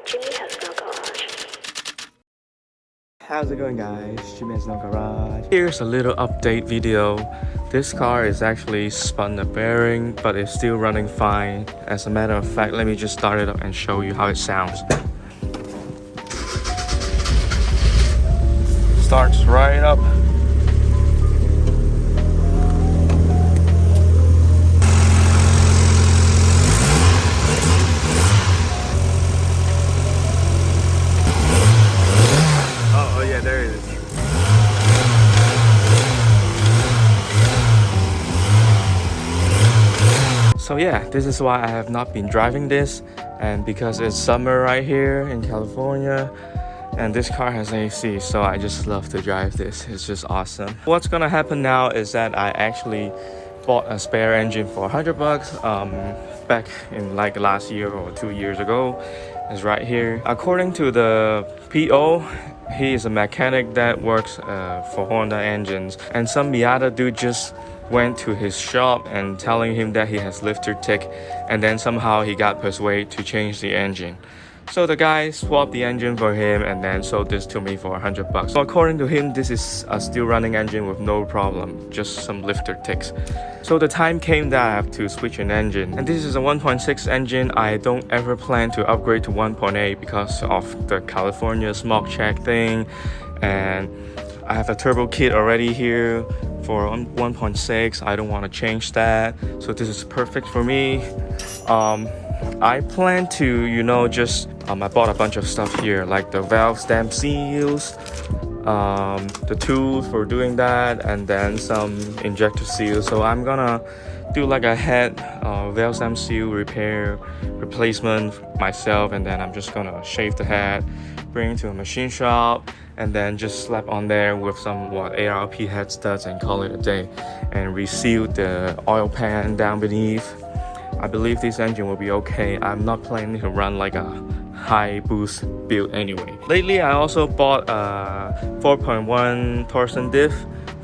Jimmy has no garage. How's it going, guys? Jimmy has no garage. Here's a little update video. This car is actually spun a bearing, but it's still running fine. As a matter of fact, let me just start it up and show you how it sounds. Starts right up. Oh yeah, there it is. So yeah, this is why I have not been driving this, and because it's summer right here in California and this car has AC, so I just love to drive this. It's just awesome. What's gonna happen now is that I actually bought a spare engine for $100 back in like last year or 2 years ago. It's right here. According to the PO, he is a mechanic that works for Honda engines, and some Miata dude just went to his shop and telling him that he has lifter tick, and then somehow he got persuaded to change the engine. So the guy swapped the engine for him and then sold this to me for $100. So according to him, this is a still running engine with no problem, just some lifter ticks. So the time came that I have to switch an engine, and this is a 1.6 engine. I don't ever plan to upgrade to 1.8 because of the California smog check thing, and I have a turbo kit already here for 1.6. I don't want to change that, so this is perfect for me. I plan to, I bought a bunch of stuff here, like the valve stem seals, the tools for doing that, and then some injector seals. So I'm gonna do like a head valve stem seal replacement myself, and then I'm just gonna shave the head, bring it to a machine shop, and then just slap on there with some ARP head studs and call it a day, and reseal the oil pan down beneath. I believe this engine will be okay. I'm not planning to run like a high boost build anyway. Lately, I also bought a 4.1 torsion diff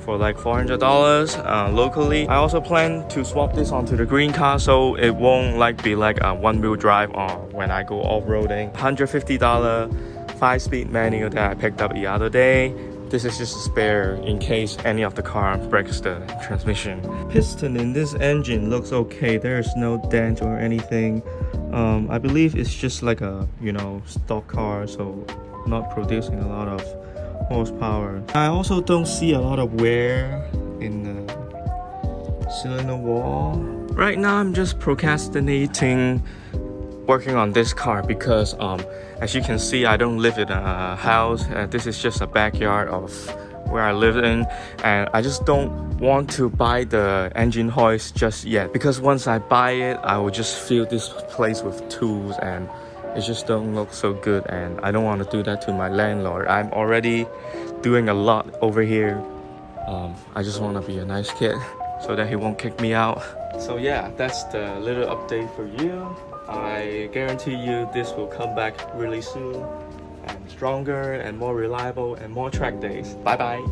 for like $400 locally. I also plan to swap this onto the green car so it won't be like a one-wheel drive when I go off-roading. $150 5-speed manual that I picked up the other day. This is just a spare in case any of the car breaks the transmission. Piston in this engine looks okay. There's no dent or anything. I believe it's just like a stock car, so not producing a lot of horsepower. I also don't see a lot of wear in the cylinder wall. Right now I'm just procrastinating working on this car because as you can see, I don't live in a house. This is just a backyard of where I live in, and I just don't want to buy the engine hoist just yet, because once I buy it, I will just fill this place with tools and it just don't look so good, and I don't want to do that to my landlord. I'm already doing a lot over here. I just want to be a nice kid so that he won't kick me out. So yeah, that's the little update for you. I guarantee you this will come back really soon, and stronger and more reliable and more track days. Bye bye.